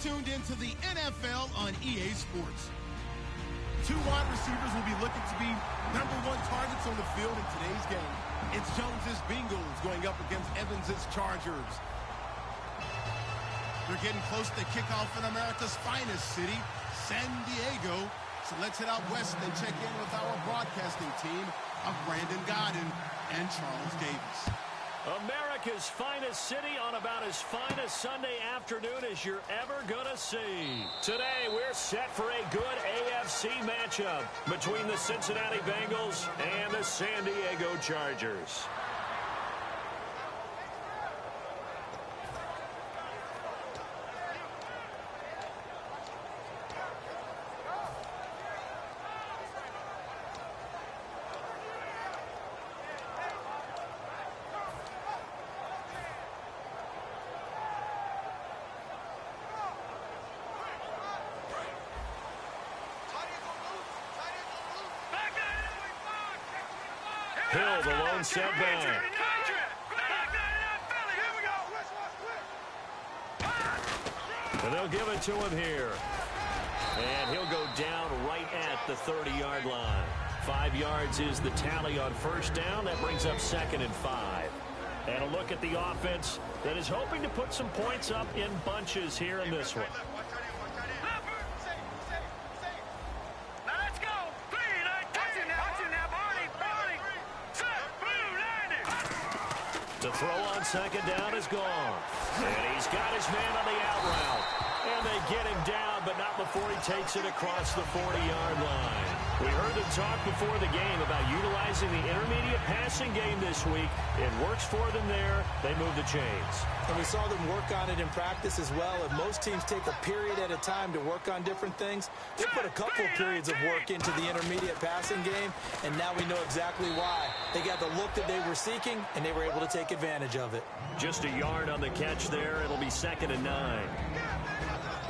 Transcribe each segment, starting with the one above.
tuned into the NFL on EA Sports. Two wide receivers will be looking to be #1 targets on the field in today's game. It's Jones's Bengals going up against Evans's Chargers. We're getting close to kickoff in America's finest city, San Diego. So let's head out west and check in with our broadcasting team of Brandon Godden and Charles Davis. America's finest city on about as fine a Sunday afternoon as you're ever gonna see. Today, we're set for a good AFC matchup between the Cincinnati Bengals and the San Diego Chargers. Hill, the lone setback. And they'll give it to him here. And he'll go down right at the 30-yard line. 5 yards is the tally on first down. That brings up 2nd and 5. And a look at the offense that is hoping to put some points up in bunches here in this one. The throw on 2nd down is gone. And he's got his man on the out route. And they get him down, but not before he takes it across the 40-yard line. We heard them talk before the game about utilizing the intermediate passing game this week. It works for them there. They move the chains. And we saw them work on it in practice as well. And most teams take a period at a time to work on different things. They put a couple of periods of work into the intermediate passing game, and now we know exactly why. They got the look that they were seeking, and they were able to take advantage of it. Just a yard on the catch there. It'll be 2nd and 9.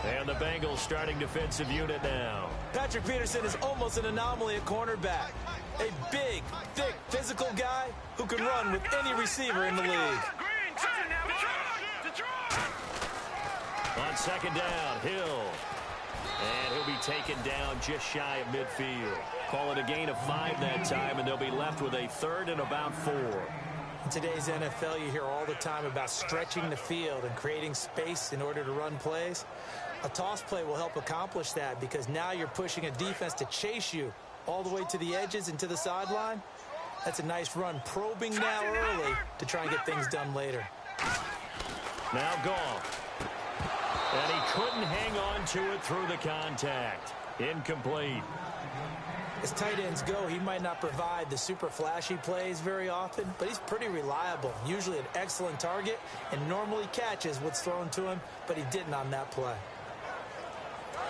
And the Bengals starting defensive unit now. Patrick Peterson is almost an anomaly at cornerback. A big, thick, physical guy who can run with any receiver in the league. On 2nd down, Hill. And he'll be taken down just shy of midfield. Call it a gain of 5 that time, and they'll be left with a 3rd and about 4. In today's NFL, you hear all the time about stretching the field and creating space in order to run plays. A toss play will help accomplish that because now you're pushing a defense to chase you all the way to the edges and to the sideline. That's a nice run, probing now early to try and get things done later. Now Goff. And he couldn't hang on to it through the contact. Incomplete. As tight ends go, he might not provide the super flashy plays very often, but he's pretty reliable, usually an excellent target, and normally catches what's thrown to him, but he didn't on that play.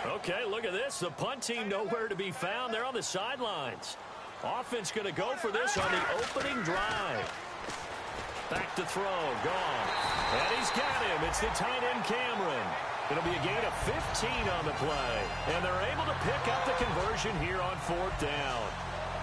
Okay, look at this. The punt team nowhere to be found. They're on the sidelines. Offense going to go for this on the opening drive. Back to throw. Gone. And he's got him. It's the tight end Cameron. It'll be a gain of 15 on the play. And they're able to pick up the conversion here on 4th down.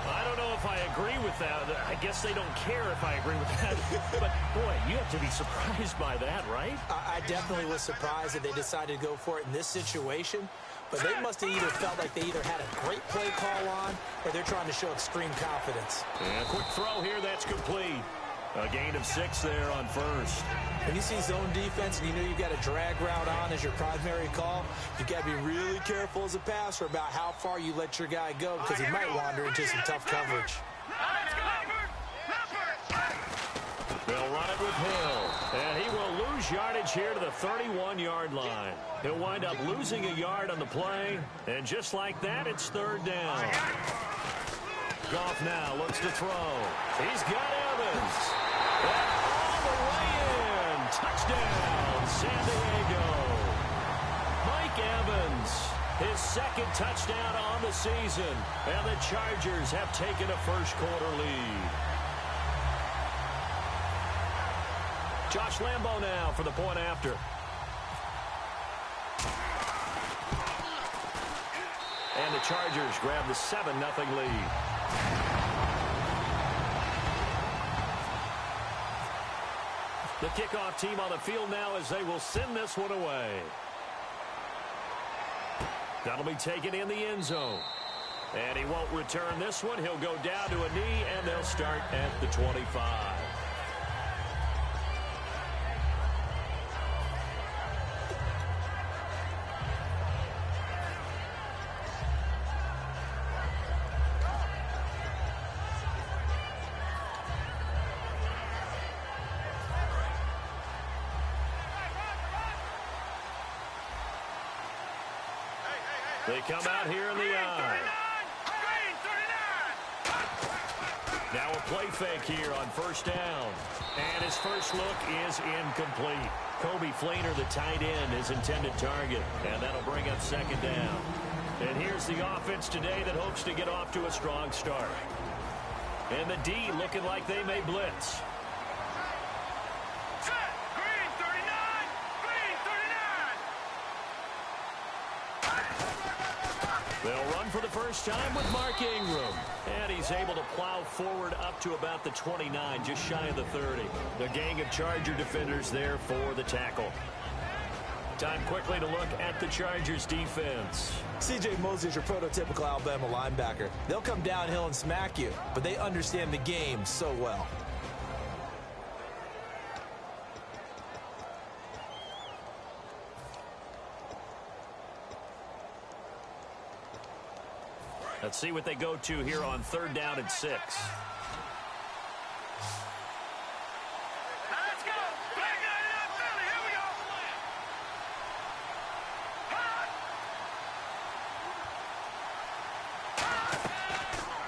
I don't know if I agree with that. I guess they don't care if I agree with that. But, boy, you have to be surprised by that, right? I definitely was surprised that they decided to go for it in this situation. But they must have either felt like they either had a great play call on or they're trying to show extreme confidence. And a quick throw here. That's complete. A gain of 6 there on first. When you see zone defense and you know you've got a drag route on as your primary call, you've got to be really careful as a passer about how far you let your guy go because he might wander into some tough coverage. They'll run it with Hill, and he will lose yardage here to the 31-yard line. He'll wind up losing a yard on the play, and just like that, it's 3rd down. Goff now looks to throw. He's got Evans. And all the way in. Touchdown, San Diego. Mike Evans, his 2nd touchdown on the season. And the Chargers have taken a first-quarter lead. Josh Lambo now for the point after. And the Chargers grab the 7-0 lead. The kickoff team on the field now as they will send this one away. That'll be taken in the end zone. And he won't return this one. He'll go down to a knee, and they'll start at the 25. They come out here in the eye. Now a play fake here on first down. And his first look is incomplete. Kobe Fleener, the tight end, his intended target. And that'll bring up second down. And here's the offense today that hopes to get off to a strong start. And the D looking like they may blitz. They'll run for the first time with Mark Ingram. And he's able to plow forward up to about the 29, just shy of the 30. The gang of Charger defenders there for the tackle. Time quickly to look at the Chargers defense. C.J. Mosley's your prototypical Alabama linebacker. They'll come downhill and smack you, but they understand the game so well. Let's see what they go to here on third down and 6. Let's go. Back up, Philly. Here we go.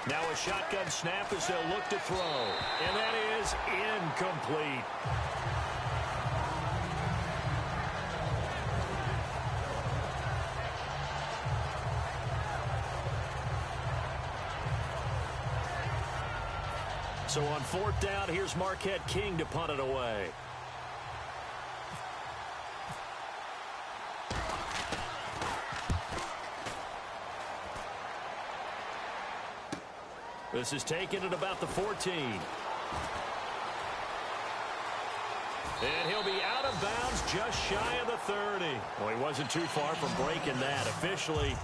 Now a shotgun snap as they'll look to throw. And that is incomplete. So on fourth down, here's Marquette King to punt it away. This is taken at about the 14. And he'll be out of bounds just shy of the 30. Well, he wasn't too far from breaking that. Officially,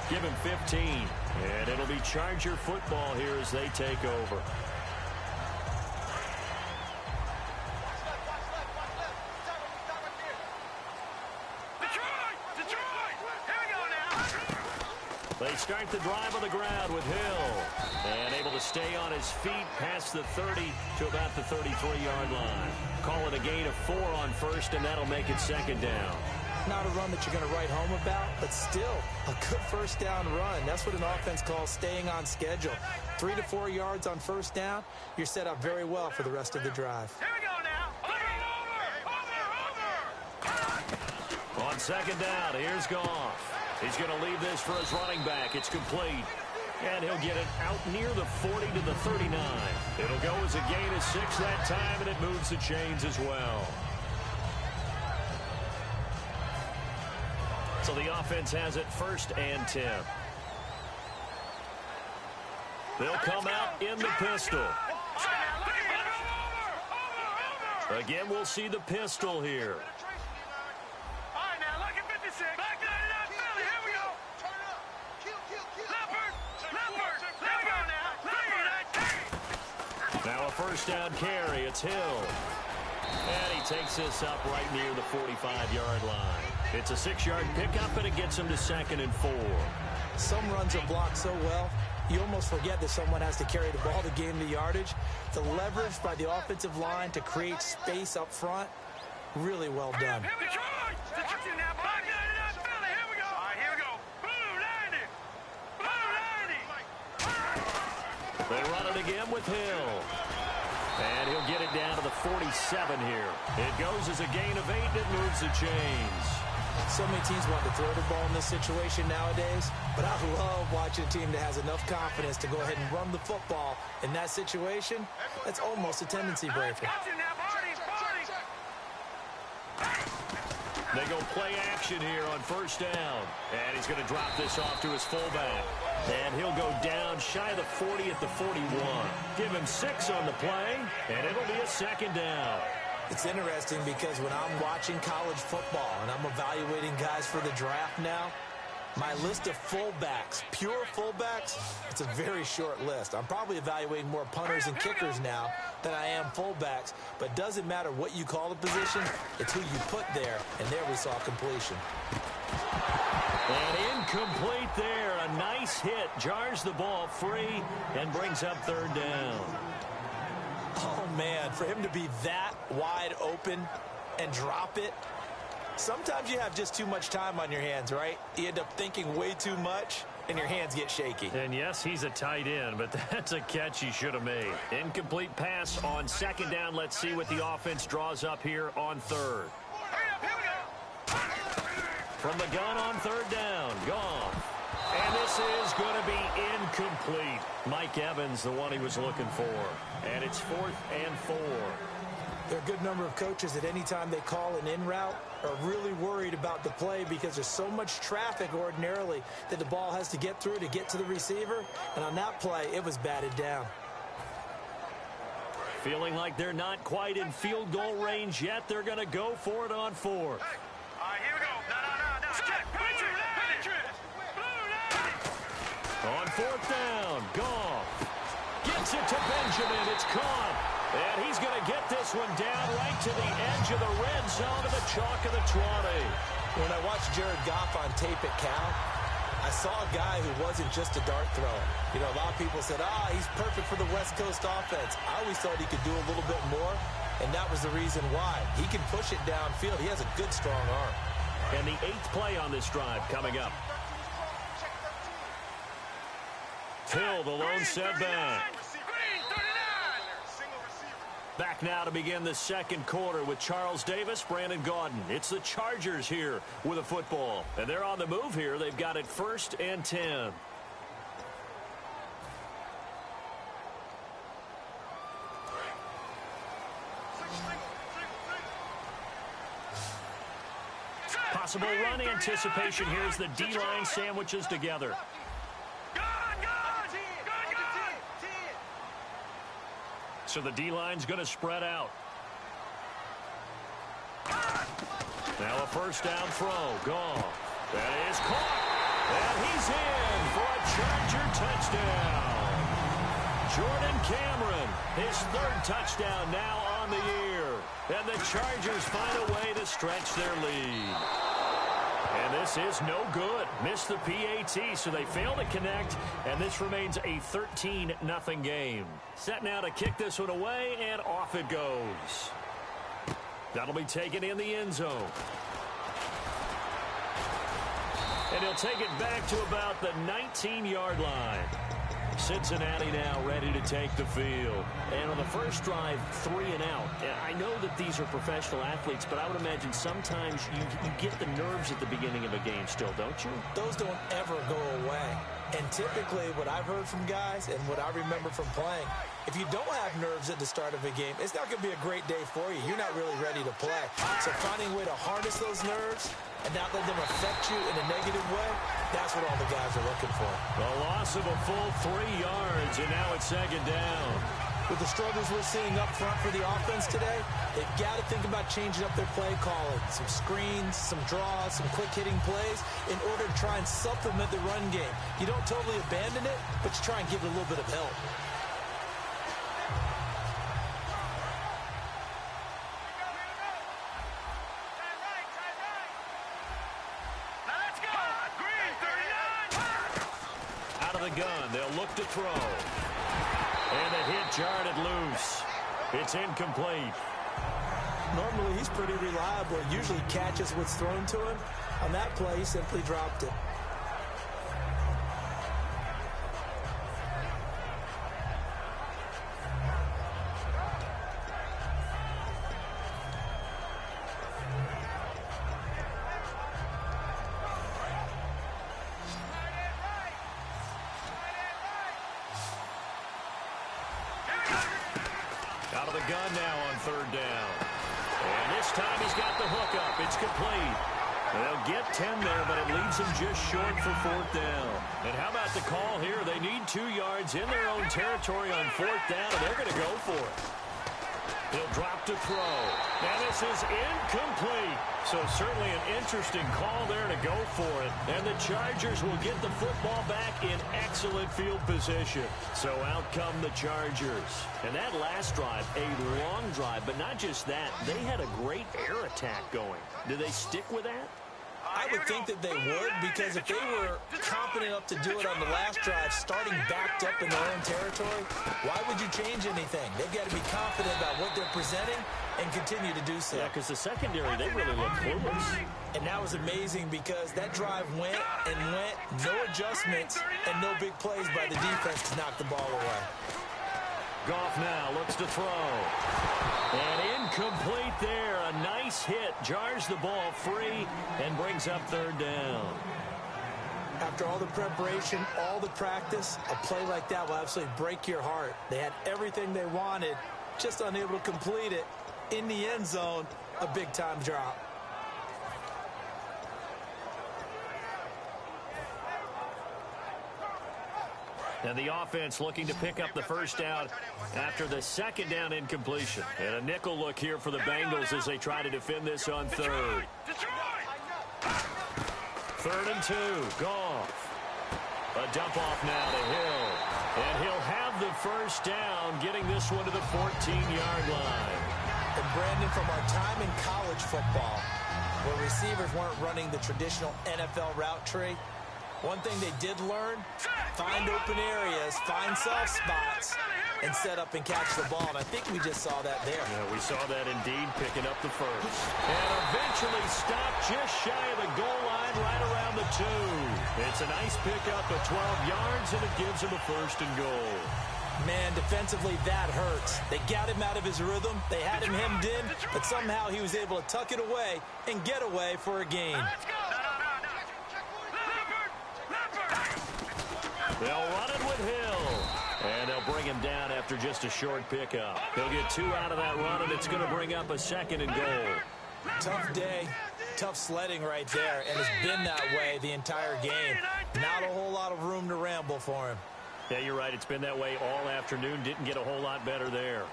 give him 15. And it'll be Charger football here as they take over. They start the drive on the ground with Hill. And able to stay on his feet past the 30 to about the 33-yard line. Call it a gain of 4 on first, and that'll make it second down. Not a run that you're going to write home about, but still a good first down run. That's what an offense calls staying on schedule. 3 to 4 yards on first down, you're set up very well for the rest of the drive. Here we go now. Over. On second down, here's Goff. He's going to leave this for his running back. It's complete. And he'll get it out near the 40 to the 39. It'll go as a gain of 6 that time, and it moves the chains as well. So the offense has it first and 10. They'll come out in the pistol. Again, we'll see the pistol here. Now a first down carry. It's Hill. And he takes this up right near the 45-yard line. It's a 6-yard pickup, and it gets him to second and 4. Some runs are blocked so well, you almost forget that someone has to carry the ball to gain the yardage. The leverage by the offensive line to create space up front, really well done. They run it again with Hill. And he'll get it down to the 47 here. It goes as a gain of 8, and it moves the chains. So many teams want to throw the ball in this situation nowadays, but I love watching a team that has enough confidence to go ahead and run the football in that situation. That's almost a tendency breaker. They go play action here on first down. And he's going to drop this off to his fullback. And he'll go down shy of the 40 at the 41. Give him 6 on the play, and it'll be a second down. It's interesting because when I'm watching college football and I'm evaluating guys for the draft now, My list of fullbacks, pure fullbacks, it's a very short list. I'm probably evaluating more punters and kickers now than I am fullbacks, but it doesn't matter what you call the position, it's who you put there, and there we saw completion. And incomplete there. A nice hit. Jars the ball free and brings up third down. Oh, man, for him to be that wide open and drop it, sometimes you have just too much time on your hands, right? You end up thinking way too much, and your hands get shaky. And yes, he's a tight end, but that's a catch he should have made. Incomplete pass on second down. Let's see what the offense draws up here on third. From the gun on third down, Goff. And this is going to be incomplete. Mike Evans, the one he was looking for. And it's 4th and 4. There are a good number of coaches that any time they call an in route are really worried about the play because there's so much traffic ordinarily that the ball has to get through to get to the receiver. And on that play, it was batted down. Feeling like they're not quite in field goal range yet. They're going to go for it on 4th. All right, here we go. No. Check. On 4th down, Goff gets it to Benjamin. It's caught. And he's going to get this one down right to the edge of the red zone of the chalk of the 20. When I watched Jared Goff on tape at Cal, I saw a guy who wasn't just a dart thrower. You know, a lot of people said, he's perfect for the West Coast offense. I always thought he could do a little bit more, and that was the reason why. He can push it downfield. He has a good, strong arm. And the 8th play on this drive coming up. Hill, the lone setback. Back now to begin the second quarter with Charles Davis, Brandon Gaudin. It's the Chargers here with a football. And they're on the move here. They've got it 1st and 10. Possible run anticipation here as the D-line sandwiches together. So the D-line's going to spread out. Now a first down throw. Goff. That is caught. And he's in for a Charger touchdown. Jordan Cameron, his 3rd touchdown now on the year. And the Chargers find a way to stretch their lead. And this is no good. Missed the PAT, so they fail to connect, and this remains a 13-0 game. Set now to kick this one away, and off it goes. That'll be taken in the end zone. And he'll take it back to about the 19-yard line. Cincinnati now ready to take the field. And on the first drive, 3 and out. I know that these are professional athletes, but I would imagine sometimes you get the nerves at the beginning of a game still, don't you? Those don't ever go away. And typically what I've heard from guys and what I remember from playing, if you don't have nerves at the start of a game, it's not going to be a great day for you. You're not really ready to play. So finding a way to harness those nerves and not let them affect you in a negative way, that's what all the guys are looking for. A loss of a full 3 yards, and now it's 2nd down. With the struggles we're seeing up front for the offense today, they've got to think about changing up their play calling. Some screens, some draws, some quick-hitting plays in order to try and supplement the run game. You don't totally abandon it, but you try and give it a little bit of help. Out of the gun, they'll look to throw. And the hit jarred it loose. It's incomplete. Normally, he's pretty reliable. Usually catches what's thrown to him. On that play, he simply dropped it. Out of the gun now on 3rd down. And this time he's got the hookup. It's complete. They'll get 10 there, but it leaves them just short for 4th down. And how about the call here? They need 2 yards in their own territory on 4th down, and they're going to go for it. He'll drop to throw. And this is incomplete. So certainly an interesting call there to go for it. And the Chargers will get the football back in excellent field position. So out come the Chargers. And that last drive, a long drive, but not just that. They had a great air attack going. Do they stick with that? I would think that they would, because if they were confident enough to do it on the last drive, starting backed up in their own territory, why would you change anything? They've got to be confident about what they're presenting and continue to do so. Yeah, because the secondary, they really look clueless. And that was amazing because that drive went and went, no adjustments, and no big plays by the defense to knock the ball away. Goff now looks to throw. And incomplete there. A nice hit. Jars the ball free and brings up third down. After all the preparation, all the practice, a play like that will absolutely break your heart. They had everything they wanted, just unable to complete it. In the end zone, a big-time drop. And the offense looking to pick up the first down after the second down incompletion. And a nickel look here for the Bengals as they try to defend this on third. 3rd and 2. Goff. A dump off now to Hill. And he'll have the first down, getting this one to the 14-yard line. And Brandon, from our time in college football, where receivers weren't running the traditional NFL route tree, one thing they did learn, find open areas, find soft spots, and set up and catch the ball. And I think we just saw that there. Yeah, we saw that indeed, picking up the first. And eventually stopped just shy of the goal line, right around the 2. It's a nice pickup of 12 yards, and it gives him a 1st and goal. Man, defensively, that hurts. They got him out of his rhythm. They had him hemmed in, but somehow he was able to tuck it away and get away for a gain. They'll run it with Hill. And they'll bring him down after just a short pickup. They'll get 2 out of that run, and it's going to bring up a 2nd and goal. Tough day, tough sledding right there, and it's been that way the entire game. Not a whole lot of room to ramble for him. Yeah, you're right. It's been that way all afternoon. Didn't get a whole lot better there.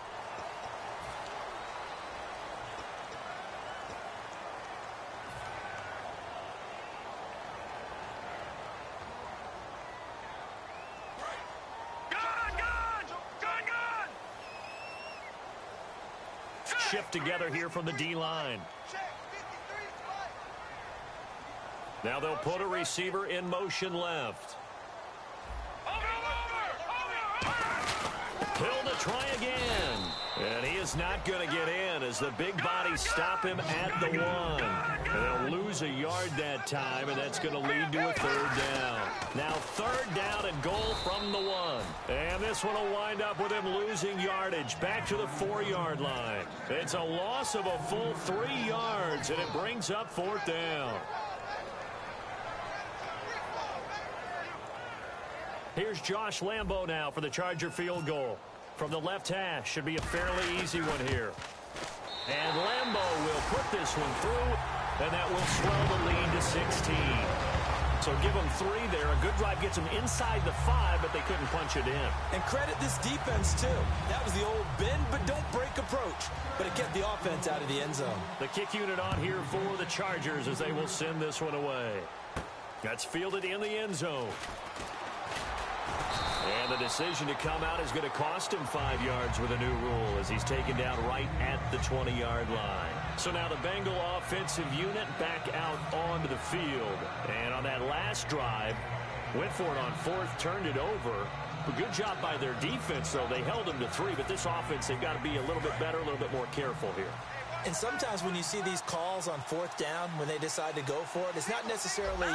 Shift together here from the D-line. Now they'll put a receiver in motion left. Hill to try again. And he is not going to get in as the big bodies stop him at the 1. And they'll lose a yard that time, and that's going to lead to a 3rd down. Now 3rd down and goal from the 1. And this one will wind up with him losing yardage back to the 4-yard line. It's a loss of a full 3 yards, and it brings up 4th down. Here's Josh Lambo now for the Charger field goal. From the left hash, should be a fairly easy one here. And Lambo will put this one through, and that will swell the lead to 16. So give them 3 there. A good drive gets them inside the 5, but they couldn't punch it in. And credit this defense, too. That was the old bend but don't break approach, but it kept the offense out of the end zone. The kick unit on here for the Chargers as they will send this one away. That's fielded in the end zone. And the decision to come out is going to cost him 5 yards with a new rule as he's taken down right at the 20-yard line. So now the Bengal offensive unit back out onto the field. And on that last drive, went for it on 4th, turned it over. A good job by their defense, though. They held them to 3, but this offense, they've got to be a little bit better, a little bit more careful here. And sometimes when you see these calls on 4th down, when they decide to go for it, it's not necessarily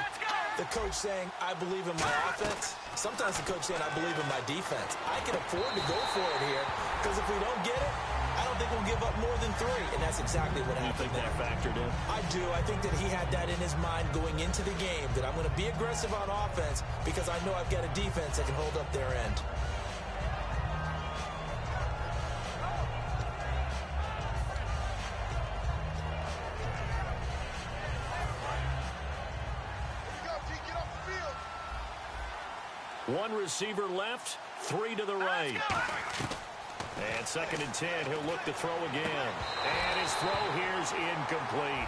the coach saying, I believe in my offense. Sometimes the coach saying, I believe in my defense. I can afford to go for it here because if we don't get it, I don't think we'll give up more than 3. And that's exactly what happened. You think that factored in? I do. I think that he had that in his mind going into the game, that I'm going to be aggressive on offense because I know I've got a defense that can hold up their end. One receiver left, 3 to the right. And 2nd and 10, he'll look to throw again. And his throw here's incomplete.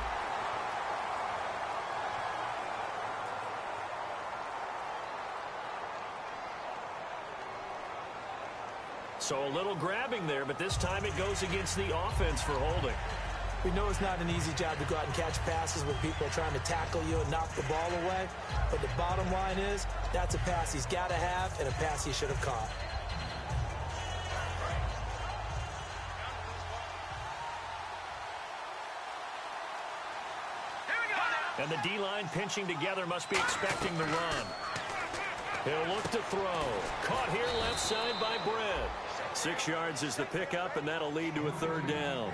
So a little grabbing there, but this time it goes against the offense for holding. We know it's not an easy job to go out and catch passes when people are trying to tackle you and knock the ball away. But the bottom line is, that's a pass he's got to have and a pass he should have caught. And the D-line pinching together must be expecting the run. He'll look to throw. Caught here left side by Brett. 6 yards is the pickup, and that'll lead to a 3rd down.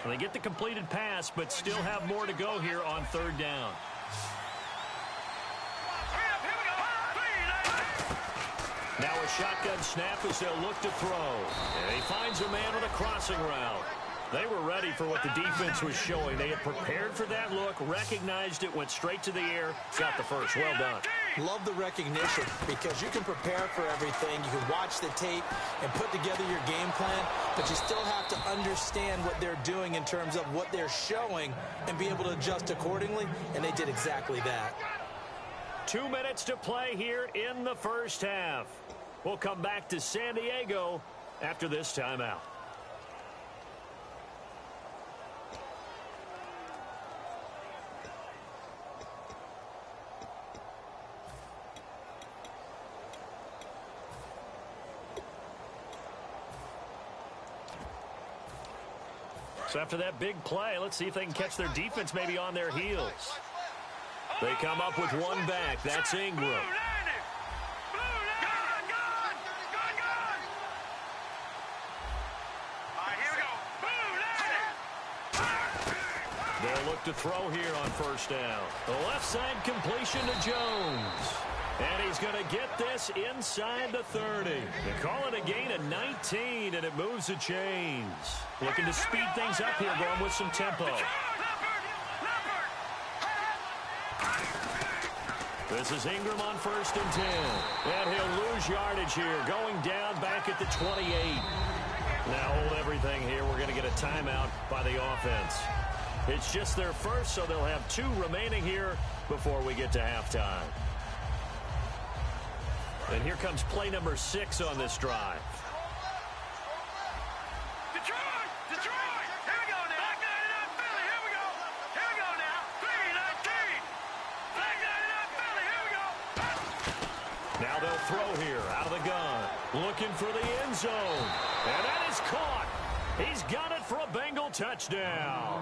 They get the completed pass, but still have more to go here on 3rd down. Now a shotgun snap as they'll look to throw. And he finds a man on a crossing route. They were ready for what the defense was showing. They had prepared for that look, recognized it, went straight to the air, got the first. Well done. Love the recognition because you can prepare for everything. You can watch the tape and put together your game plan, but you still have to understand what they're doing in terms of what they're showing and be able to adjust accordingly, and they did exactly that. 2 minutes to play here in the first half. We'll come back to San Diego after this timeout. So after that big play, let's see if they can catch their defense maybe on their heels. They come up with one back. That's Ingram. They'll look to throw here on 1st down. The left side completion to Jones. And he's going to get this inside the 30. They call it a gain of 19, and it moves the chains. Looking to speed things up here, going with some tempo. This is Ingram on 1st and 10. And he'll lose yardage here, going down back at the 28. Now hold everything here. We're going to get a timeout by the offense. It's just their first, so they'll have 2 remaining here before we get to halftime. And here comes play number 6 on this drive. Detroit! Here we go now. Flag 99 Philly. Here we go. Here we go now. 3-19. Flag 99 Philly. Here we go. Now they'll throw here out of the gun. Looking for the end zone. And that is caught. He's got it for a Bengal touchdown.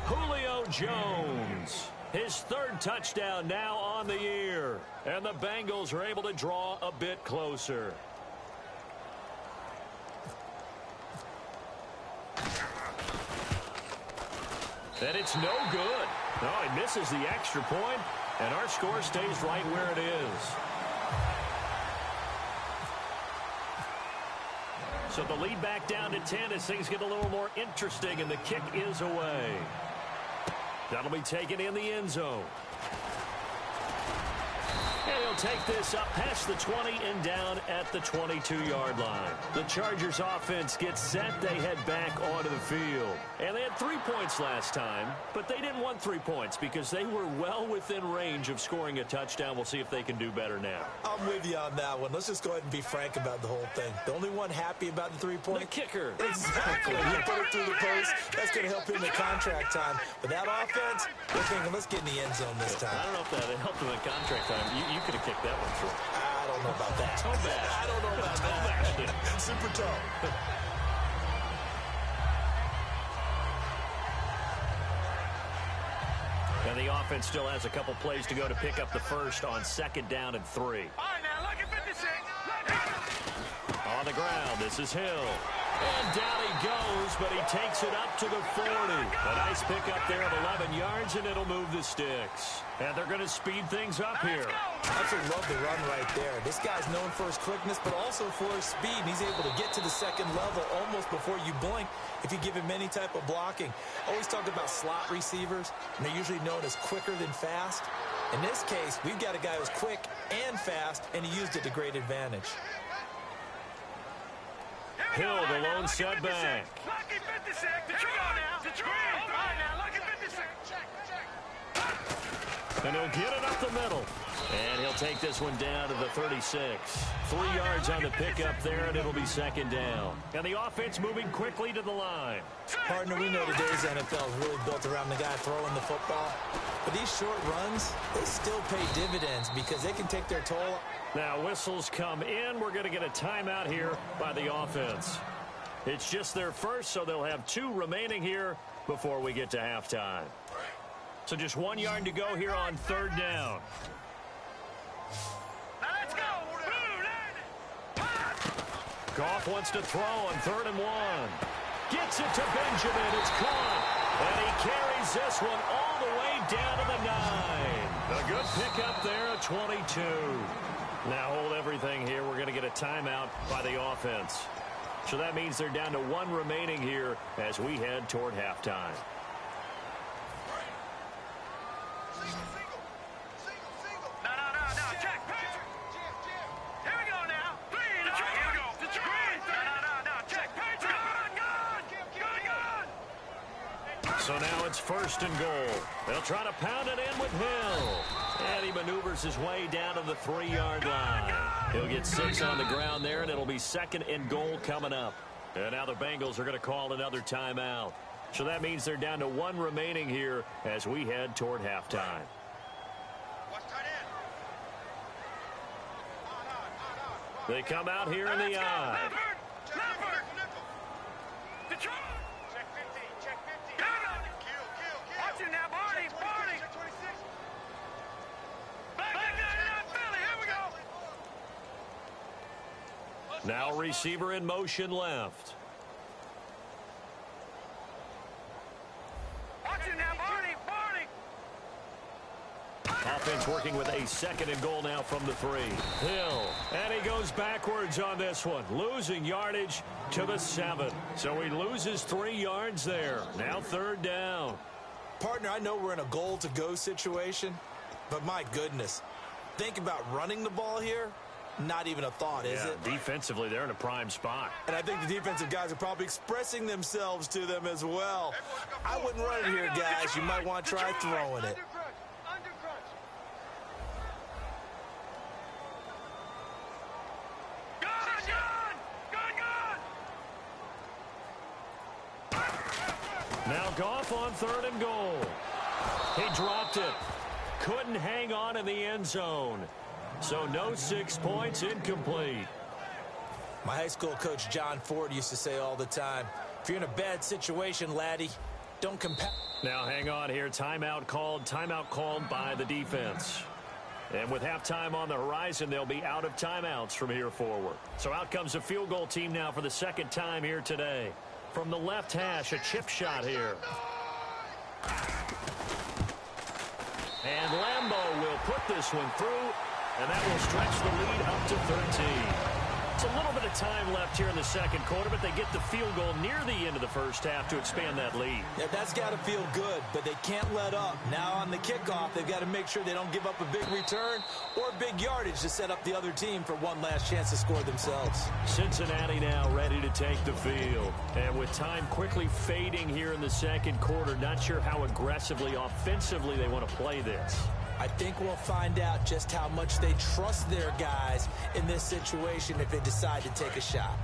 Julio Jones. His 3rd touchdown now on the year. And the Bengals are able to draw a bit closer. And it's no good. No, he misses the extra point, and our score stays right where it is. So the lead back down to 10 as things get a little more interesting, and the kick is away. That'll be taken in the end zone. And he'll take this up past the 20 and down at the 22-yard line. The Chargers offense gets set. They head back onto the field. And they had 3 points last time, but they didn't want 3 points because they were well within range of scoring a touchdown. We'll see if they can do better now. I'm with you on that one. Let's just go ahead and be frank about the whole thing. The only one happy about the 3-point? The kicker. Exactly. You put it through the post. That's going to help him in contract time. But that offense, they're thinking, let's get in the end zone this time. I don't know if that helped him in contract time. You could have kicked that one through. I don't know about that. Toe bash. I don't know about that. Super toe. And the offense still has a couple plays to go to pick up the first on 2nd down and 3. All right, now, look at 56. On the ground, this is Hill. And down he goes, but he takes it up to the 40. A nice pickup there of 11 yards, and it'll move the sticks. And they're going to speed things up here. I absolutely love the run right there. This guy's known for his quickness, but also for his speed. And he's able to get to the second level almost before you blink if you give him any type of blocking. Always talk about slot receivers, and they're usually known as quicker than fast. In this case, we've got a guy who's quick and fast, and he used it to great advantage. Hill, the lone setback. Lucky 56. Detroit now. Detroit. All right now. Lucky 56. And he'll get it up the middle. And he'll take this one down to the 36. 3 yards on the pickup there, and it'll be second down. And the offense moving quickly to the line. Partner, we know today's NFL is really built around the guy throwing the football. But these short runs, they still pay dividends because they can take their toll. Now whistles come in. We're going to get a timeout here by the offense. It's just their first, so they'll have 2 remaining here before we get to halftime. So just 1 yard to go here on third down. Now let's go. Goff wants to throw on 3rd and 1. Gets it to Benjamin. It's caught. And he carries this one all the way down to the 9. A good pickup there at 22. Now hold everything here. We're going to get a timeout by the offense. So that means they're down to 1 remaining here as we head toward halftime. So now it's 1st and goal. They'll try to pound it in with Hill. And he maneuvers his way down to the 3-yard line. He'll get 6 on the ground there, and it'll be 2nd and goal coming up. And now the Bengals are going to call another timeout. So that means they're down to 1 remaining here as we head toward halftime. They come out here in the eye. Now receiver in motion left. Offense working with a 2nd and goal now from the 3. Hill, and he goes backwards on this one, losing yardage to the 7. So he loses 3 yards there. Now 3rd down. Partner, I know we're in a goal-to-go situation, but my goodness, think about running the ball here. Not even a thought, is it? Defensively, they're in a prime spot. And I think the defensive guys are probably expressing themselves to them as well. I wouldn't run it here, guys. You might want to try throwing it. Now Goff on 3rd and goal. He dropped it. Couldn't hang on in the end zone. So no 6 points, incomplete. My high school coach John Ford used to say all the time, if you're in a bad situation, laddie, don't compare. Now hang on here. Timeout called by the defense. And with halftime on the horizon, they'll be out of timeouts from here forward. So out comes the field goal team now for the 2nd time here today. From the left hash, a chip shot here. And Lambeau will put this one through. And that will stretch the lead up to 13. It's a little bit of time left here in the 2nd quarter, but they get the field goal near the end of the 1st half to expand that lead. Yeah, that's got to feel good, but they can't let up. Now on the kickoff, they've got to make sure they don't give up a big return or big yardage to set up the other team for one last chance to score themselves. Cincinnati now ready to take the field. And with time quickly fading here in the 2nd quarter, not sure how aggressively, offensively they want to play this. I think we'll find out just how much they trust their guys in this situation if they decide to take a shot.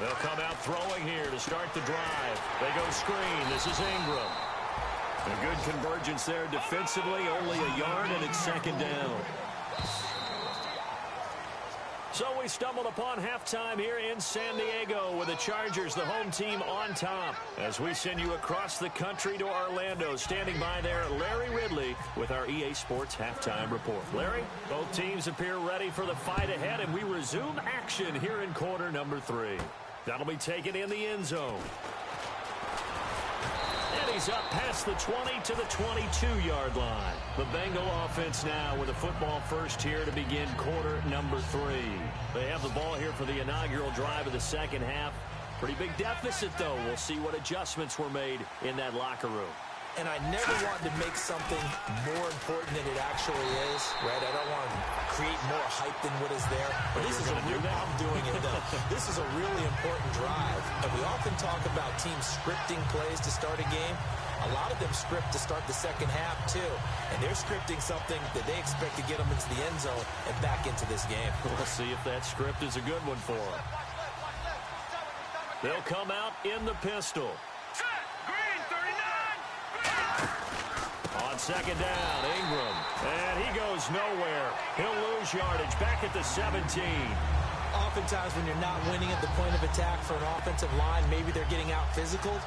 They'll come out throwing here to start the drive. They go screen. This is Ingram. A good convergence there defensively. Only a yard, and it's 2nd down. So we stumbled upon halftime here in San Diego with the Chargers, the home team, on top. As we send you across the country to Orlando, standing by there, Larry Ridley with our EA Sports halftime report. Larry, both teams appear ready for the fight ahead, and we resume action here in quarter number 3. That'll be taken in the end zone. And he's up past the 20 to the 22-yard line. The Bengal offense now with a football first here to begin quarter number 3. They have the ball here for the inaugural drive of the second half. Pretty big deficit, though. We'll see what adjustments were made in that locker room. And I never want to make something more important than it actually is, right? I don't want to create more hype than what is there. But this is I'm doing it, though. This is a really important drive. And we often talk about teams scripting plays to start a game. A lot of them script to start the second half, too. And they're scripting something that they expect to get them into the end zone and back into this game. We'll see if that script is a good one for them. They'll come out in the pistol. On second down, Ingram. And he goes nowhere. He'll lose yardage back at the 17. Oftentimes when you're not winning at the point of attack for an offensive line, maybe they're getting out physical.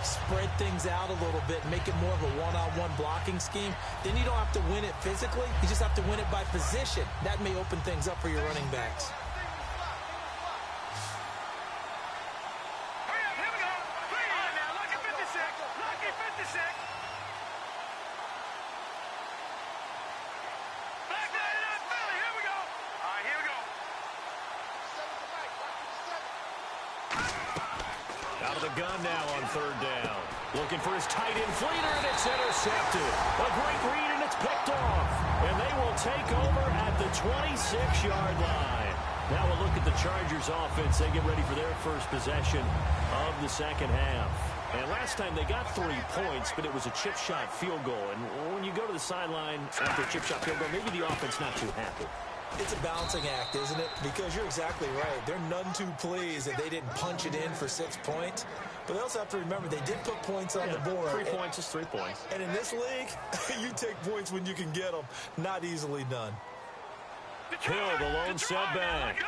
Spread things out a little bit, make it more of a one-on-one blocking scheme. Then you don't have to win it physically. You just have to win it by position. That may open things up for your running backs. Gun now on third down. Looking for his tight end Fleeter, and it's intercepted. A great read, and it's picked off. And they will take over at the 26-yard line. Now we'll look at the Chargers offense. They get ready for their first possession of the second half. And last time they got 3 points, but it was a chip shot field goal. And when you go to the sideline after a chip shot field goal, maybe the offense not too happy. It's a balancing act, isn't it? Because you're exactly right. They're none too pleased that they didn't punch it in for 6 points. But they also have to remember they did put points on the board. 3 points is 3 points. And in this league, you take points when you can get them. Not easily done. Hill, the lone setback.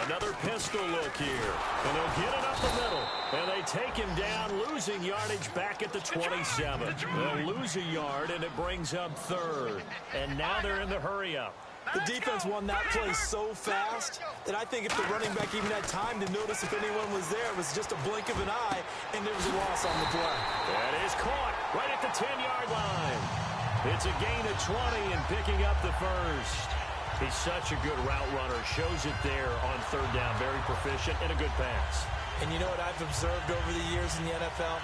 Another pistol look here. And they'll get it up the middle. And they take him down, losing yardage back at the 27. They'll lose a yard, and it brings up third. And now they're in the hurry-up. The defense won that play so fast that I think if the running back even had time to notice if anyone was there, it was just a blink of an eye, and there was a loss on the play. That is caught right at the 10-yard line. It's a gain of 20 and picking up the first. He's such a good route runner. Shows it there on third down. Very proficient and a good pass. And you know what I've observed over the years in the NFL?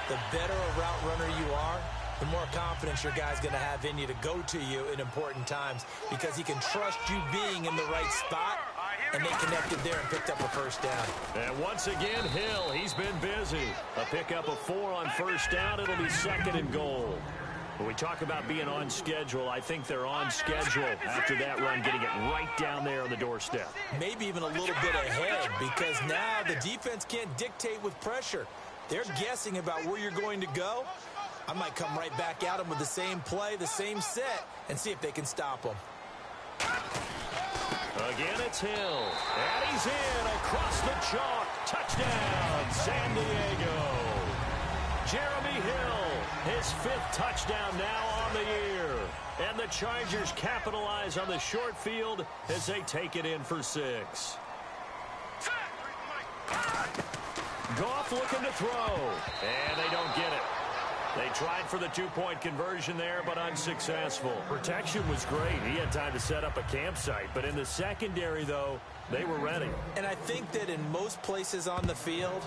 The better a route runner you are, the more confidence your guy's going to have in you to go to you in important times because he can trust you being in the right spot, and they connected there and picked up a first down. And once again, Hill, he's been busy. A pickup of 4 on first down. It'll be second and goal. When we talk about being on schedule, I think they're on schedule after that run, getting it right down there on the doorstep. Maybe even a little bit ahead because now the defense can't dictate with pressure. They're guessing about where you're going to go. I might come right back at them with the same play, the same set, and see if they can stop them. Again, it's Hill. And he's in across the chalk. Touchdown, San Diego. Jeremy Hill, his 5th touchdown now on the year. And the Chargers capitalize on the short field as they take it in for 6. Goff looking to throw. And they don't get it. They tried for the 2-point conversion there, but unsuccessful. Protection was great. He had time to set up a campsite. But in the secondary, though, they were ready. And I think that in most places on the field,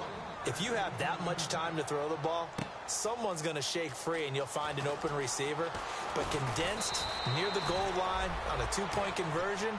if you have that much time to throw the ball, someone's going to shake free and you'll find an open receiver. But condensed near the goal line on a 2-point conversion,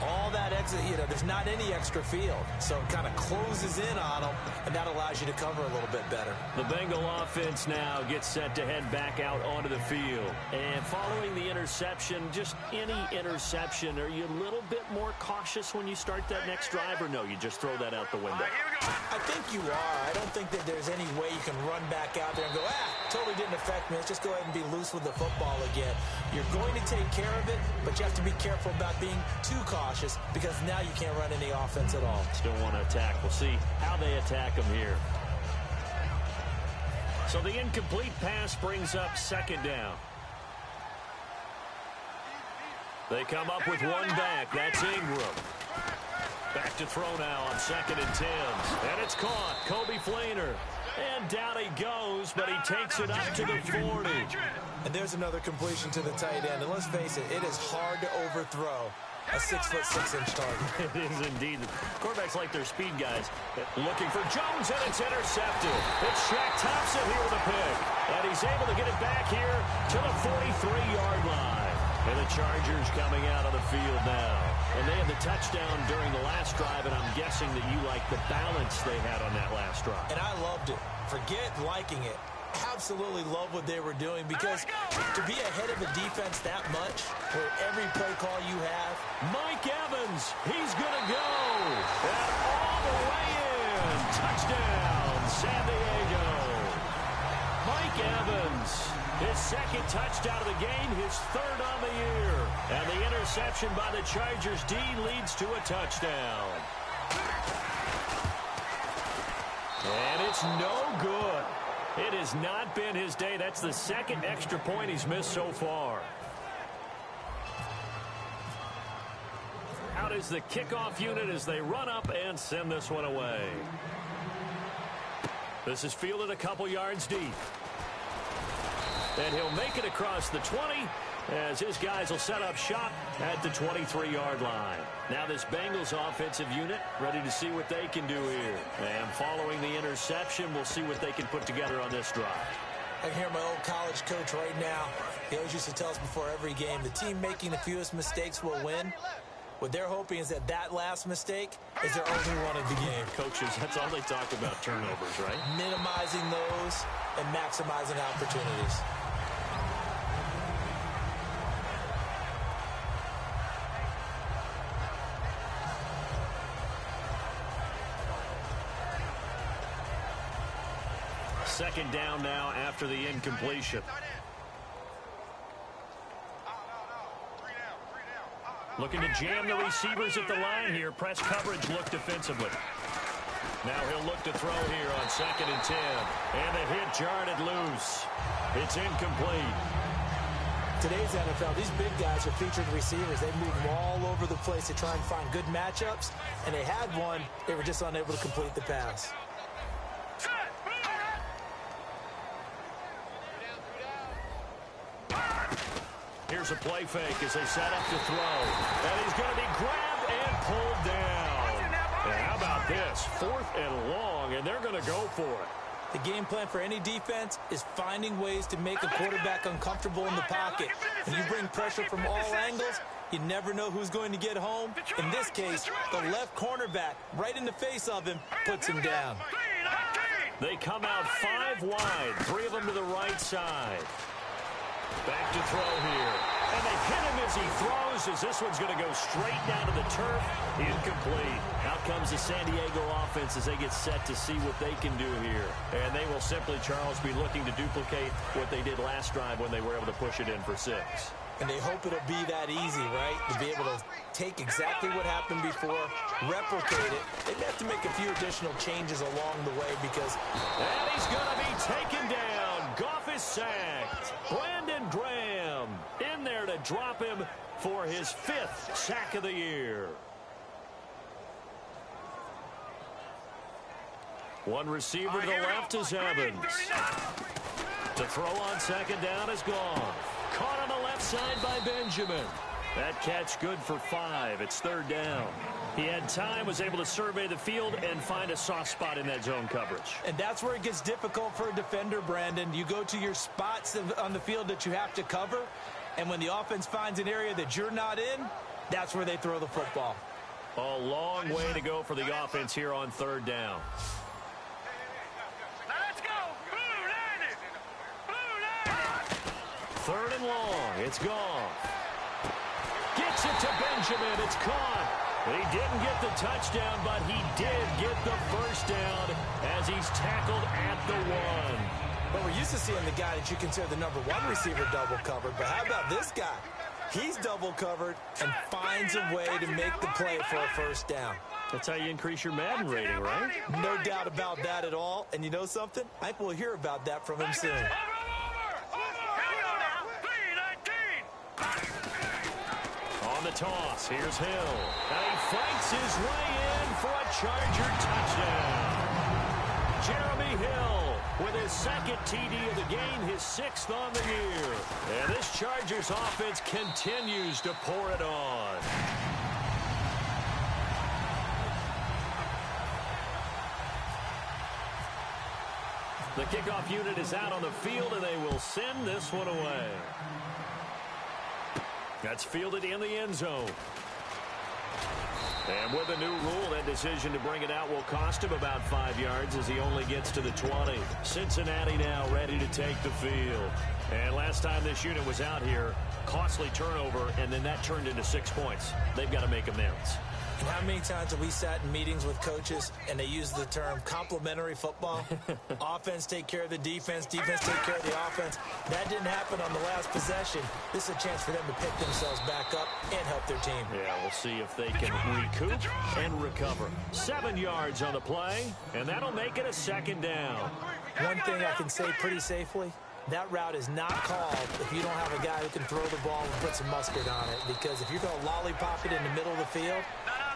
all that exit, there's not any extra field. So it kind of closes in on them, and that allows you to cover a little bit better. The Bengal offense now gets set to head back out onto the field. And following the interception, just any interception, are you a little bit more cautious when you start that next drive, or no, you just throw that out the window? I think you are. I don't think that there's any way you can run back out there and go, totally didn't affect me. Let's just go ahead and be loose with the football again. You're going to take care of it, but you have to be careful about being too cautious because now you can't run any offense at all. Still want to attack. We'll see how they attack them here. So the incomplete pass brings up second down. They come up with one back. That's Ingram. Back to throw now on 2nd and 10. And it's caught. Kobe Flainer. And down he goes, but he takes it up to the 40. And there's another completion to the tight end. And let's face it, it is hard to overthrow a 6'6" target. It is indeed. Quarterbacks like their speed guys. Looking for Jones, and it's intercepted. It's Shaq Thompson here with a pick. And he's able to get it back here to the 43-yard line. And the Chargers coming out of the field now. And they had the touchdown during the last drive, and I'm guessing that you like the balance they had on that last drive. And I loved it. Forget liking it. Absolutely love what they were doing because to be ahead of a defense that much, where every play call you have. Mike Evans, he's going to go. And all the way in. Touchdown, San Diego. Mike Evans, his second touchdown of the game, his third on the year. And the interception by the Chargers D leads to a touchdown. And it's no good. It has not been his day. That's the second extra point he's missed so far. Out is the kickoff unit as they run up and send this one away. This is fielded a couple yards deep. And he'll make it across the 20 as his guys will set up shop at the 23-yard line. Now this Bengals offensive unit ready to see what they can do here. And following the interception, we'll see what they can put together on this drive. I can hear my old college coach right now. He always used to tell us before every game, the team making the fewest mistakes will win. What they're hoping is that that last mistake is their only one of the game. Coaches, that's all they talk about, turnovers, right? Minimizing those and maximizing opportunities. Second down now after the incompletion. Looking to jam the receivers at the line here. Press coverage look defensively. Now he'll look to throw here on 2nd and 10. And the hit jarred it loose. It's incomplete. Today's NFL, these big guys are featured receivers. They move them all over the place to try and find good matchups. And they had one. They were just unable to complete the pass. Here's a play fake as they set up to throw. And he's going to be grabbed and pulled down. And how about this? 4th and long, and they're going to go for it. The game plan for any defense is finding ways to make a quarterback uncomfortable in the pocket. When you bring pressure from all angles, you never know who's going to get home. In this case, the left cornerback, right in the face of him, puts him down. They come out 5 wide, 3 of them to the right side. Back to throw here. And they hit him as he throws, as this one's going to go straight down to the turf. Incomplete. Out comes the San Diego offense as they get set to see what they can do here. And they will simply, Charles, be looking to duplicate what they did last drive when they were able to push it in for 6. And they hope it'll be that easy, right? To be able to take exactly what happened before, replicate it. They may have to make a few additional changes along the way because... And he's going to be taken down. Goff is sacked. Brandon Graham in there to drop him for his 5th sack of the year. One receiver to the left is Evans. To throw on 2nd down is gone. Caught on the left side by Benjamin. That catch good for 5. It's 3rd down. He had time, was able to survey the field and find a soft spot in that zone coverage. And that's where it gets difficult for a defender, Brandon. You go to your spots on the field that you have to cover, and when the offense finds an area that you're not in, that's where they throw the football. A long way to go for the offense here on 3rd down. Now let's go. Blue 90. 3rd and long. It's gone. Gets it to Benjamin. It's caught. He didn't get the touchdown, but he did get the first down as he's tackled at the 1. Well, we're used to seeing the guy that you consider the number 1 receiver double covered, but how about this guy? He's double covered and finds a way to make the play for a first down. That's how you increase your Madden rating, right? No doubt about that at all. And you know something? I think we'll hear about that from him soon. On the toss, here's Hill. And he fights his way in for a Charger touchdown. Jeremy Hill with his second TD of the game, his 6th on the year. And this Chargers offense continues to pour it on. The kickoff unit is out on the field, and they will send this one away. That's fielded in the end zone. And with a new rule, that decision to bring it out will cost him about 5 yards as he only gets to the 20. Cincinnati now ready to take the field. And last time this unit was out here, costly turnover, and then that turned into 6 points. They've got to make amends. And how many times have we sat in meetings with coaches and they use the term complementary football? Offense take care of the defense, defense take care of the offense. That didn't happen on the last possession. This is a chance for them to pick themselves back up and help their team. Yeah, we'll see if they can recoup and recover. 7 yards on the play, and that'll make it a 2nd down. One thing I can say pretty safely, that route is not called if you don't have a guy who can throw the ball and put some mustard on it. Because if you're going to lollipop it in the middle of the field,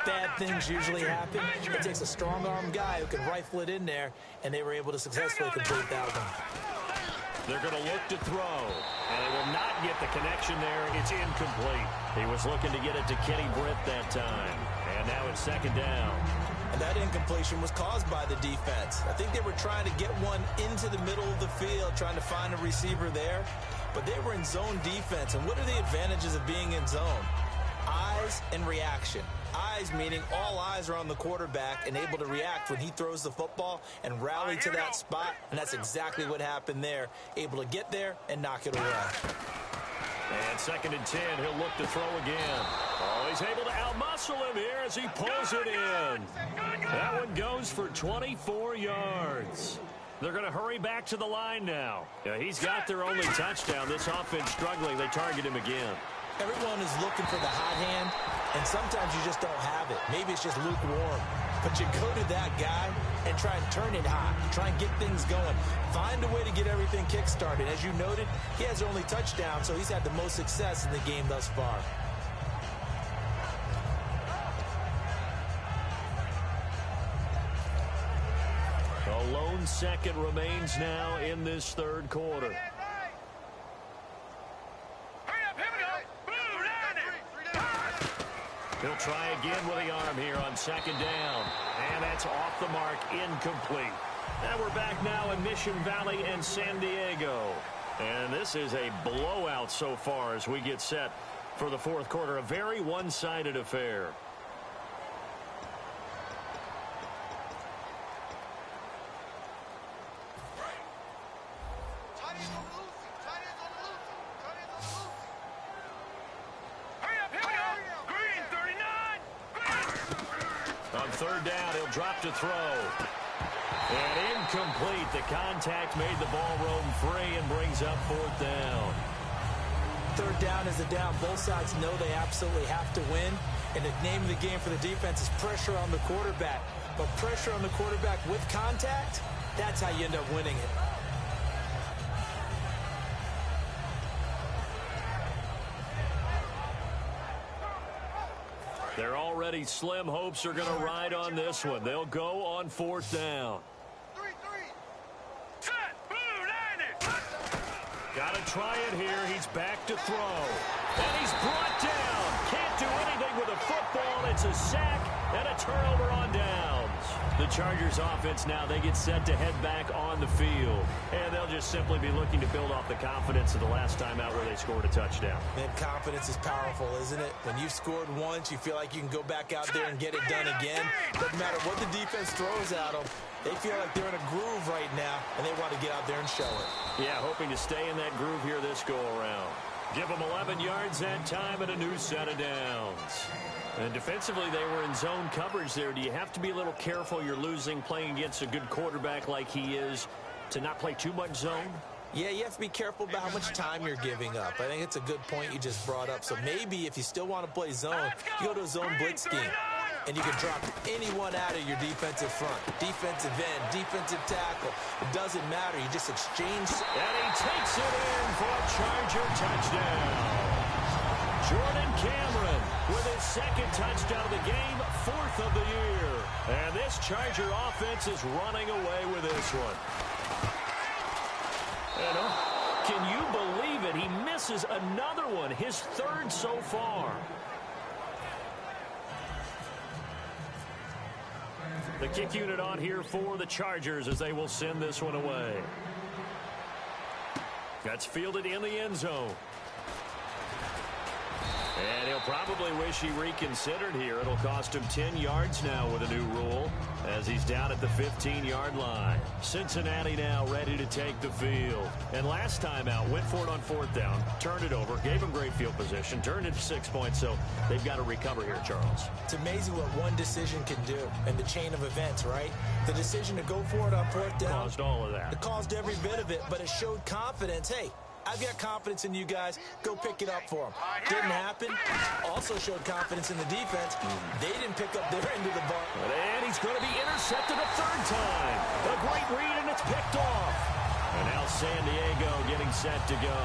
bad things usually happen. It takes a strong-arm guy who can rifle it in there, and they were able to successfully complete that one. They're going to look to throw, and they will not get the connection there. It's incomplete. He was looking to get it to Kenny Britt that time, and now it's 2nd down. And that incompletion was caused by the defense. I think they were trying to get one into the middle of the field, trying to find a receiver there, but they were in zone defense. And what are the advantages of being in zone? Eyes and reaction. Eyes meaning all eyes are on the quarterback and able to react when he throws the football and rally to that spot, and that's exactly what happened there. Able to get there and knock it away. And 2nd and 10, he'll look to throw again. Oh, he's able to outmuscle him here as he pulls it in. That one goes for 24 yards. They're going to hurry back to the line now. Yeah, he's got their only touchdown. This offense struggling. They target him again. Everyone is looking for the hot hand, and sometimes you just don't have it. Maybe it's just lukewarm. But you go to that guy and try and turn it hot. Try and get things going. Find a way to get everything kick-started. As you noted, he has only touchdown, so he's had the most success in the game thus far. A lone second remains now in this 3rd quarter. He'll try again with the arm here on 2nd down. And that's off the mark, incomplete. And we're back now in Mission Valley and San Diego. And this is a blowout so far as we get set for the 4th quarter. A very one-sided affair. On 3rd down, he'll drop to throw. And incomplete. The contact made the ball roam free and brings up 4th down. 3rd down is a down. Both sides know they absolutely have to win. And the name of the game for the defense is pressure on the quarterback. But pressure on the quarterback with contact, that's how you end up winning it. Their already slim hopes are going to ride on this one. They'll go on 4th down. Got to try it here. He's back to throw. And he's brought down. Can't do anything with a football. It's a sack and a turnover on downs. The Chargers offense now, they get set to head back on the field. And they'll just simply be looking to build off the confidence of the last time out where they scored a touchdown. Man, confidence is powerful, isn't it? When you've scored once, you feel like you can go back out there and get it done again. Doesn't matter what the defense throws at them. They feel like they're in a groove right now, and they want to get out there and show it. Yeah, hoping to stay in that groove here this go-around. Give them 11 yards that time and a new set of downs. And defensively, they were in zone coverage there. Do you have to be a little careful? You're losing playing against a good quarterback like he is to not play too much zone? Yeah, you have to be careful about how much time you're giving up. I think it's a good point you just brought up. So maybe if you still want to play zone, you go to a zone blitz scheme. And you can drop anyone out of your defensive front. Defensive end, defensive tackle. It doesn't matter. You just exchange. And he takes it in for a Charger touchdown. Jordan Cameron with his second touchdown of the game, 4th of the year. And this Charger offense is running away with this one. And can you believe it? He misses another one, his 3rd so far. The kick unit on here for the Chargers as they will send this one away. That's fielded in the end zone. And he'll probably wish he reconsidered here. It'll cost him 10 yards now with a new rule as he's down at the 15-yard line. Cincinnati now ready to take the field. And last time out, went for it on 4th down, turned it over, gave him great field position, turned it to 6 points, so they've got to recover here, Charles. It's amazing what one decision can do in the chain of events, right? The decision to go for it on 4th down. Caused all of that. It caused every bit of it, but it showed confidence. Hey, I've got confidence in you guys. Go pick it up for them. Didn't happen. Also showed confidence in the defense. They didn't pick up their end of the ball. And he's going to be intercepted a 3rd time. A great read, and it's picked off. And now San Diego getting set to go.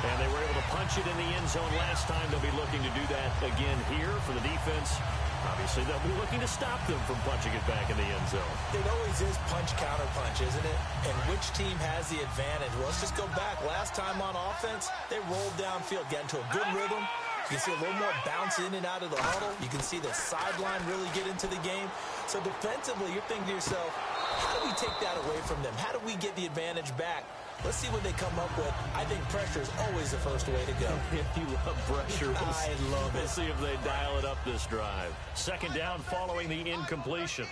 And they were able to punch it in the end zone last time. They'll be looking to do that again here for the defense. Obviously, they'll be looking to stop them from punching it back in the end zone. It always is punch-counter-punch, isn't it? And which team has the advantage? Well, let's just go back. Last time on offense, they rolled downfield, got into a good rhythm. You can see a little more bounce in and out of the huddle. You can see the sideline really get into the game. So defensively, you're thinking to yourself, how do we take that away from them? How do we get the advantage back? Let's see what they come up with. I think pressure is always the first way to go. You love pressure. I love it. We'll see if they dial it up this drive. 2nd down following the incompletion.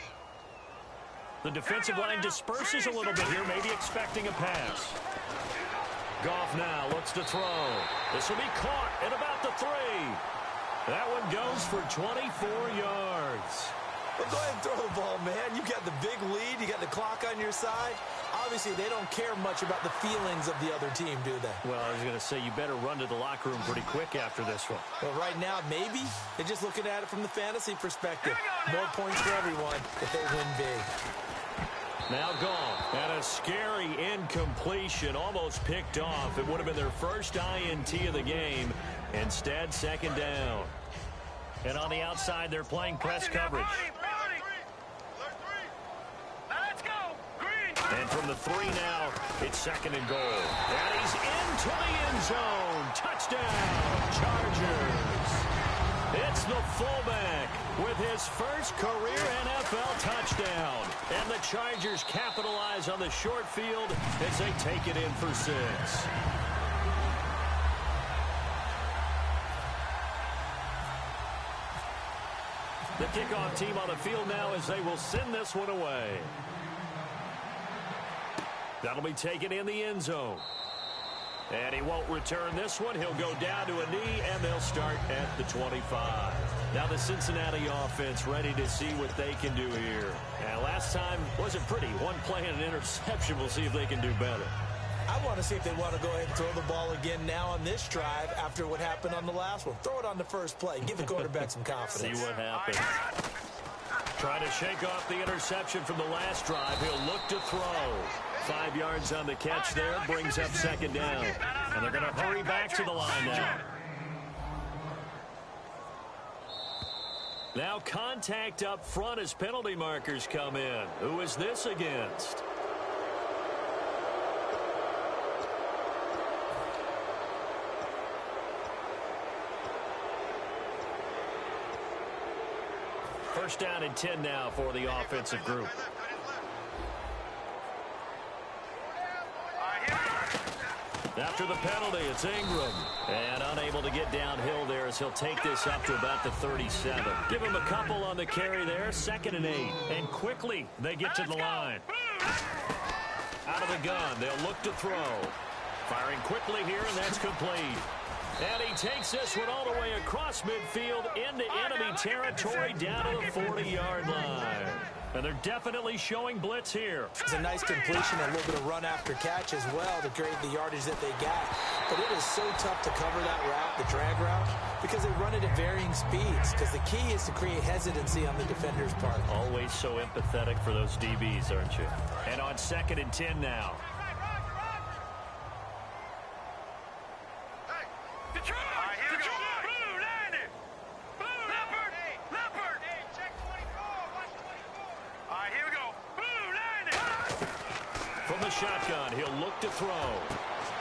The defensive line disperses a little bit here, maybe expecting a pass. Goff now looks to throw. This will be caught at about the 3. That one goes for 24 yards. Well, go ahead and throw the ball, man. You got the big lead. You got the clock on your side. Obviously, they don't care much about the feelings of the other team, do they? Well, I was going to say, you better run to the locker room pretty quick after this one. Well, right now, maybe. They're just looking at it from the fantasy perspective. More points for everyone if they win big. Now gone. And a scary incompletion, almost picked off. It would have been their first INT of the game. Instead, 2nd down. And on the outside, they're playing press coverage. And from the 3 now, it's 2nd and goal. And he's into the end zone. Touchdown, Chargers. It's the fullback with his first career NFL touchdown. And the Chargers capitalize on the short field as they take it in for 6. The kickoff team on the field now as they will send this one away. That'll be taken in the end zone. And he won't return this one. He'll go down to a knee, and they'll start at the 25. Now the Cincinnati offense ready to see what they can do here. And last time wasn't pretty. One play and an interception. We'll see if they can do better. I want to see if they want to go ahead and throw the ball again now on this drive after what happened on the last one. Throw it on the first play. Give the quarterback some confidence. See what happens. Trying to shake off the interception from the last drive. He'll look to throw. 5 yards on the catch there. Brings up 2nd down. And they're going to hurry back to the line now. Now contact up front as penalty markers come in. Who is this against? First down and 10 now for the offensive group. After the penalty, it's Ingram. And unable to get downhill there as he'll take this up to about the 37. Give him a couple on the carry there. 2nd and 8. And quickly they get to the line. Out of the gun. They'll look to throw. Firing quickly here, and that's complete. And he takes this one all the way across midfield into enemy territory down to the 40-yard line. And they're definitely showing blitz here. It's a nice completion and a little bit of run after catch as well to create the yardage that they got. But it is so tough to cover that route, the drag route, because they run it at varying speeds. Because the key is to create hesitancy on the defender's part. Always so empathetic for those DBs, aren't you? And on 2nd and 10 now. Shotgun, he'll look to throw.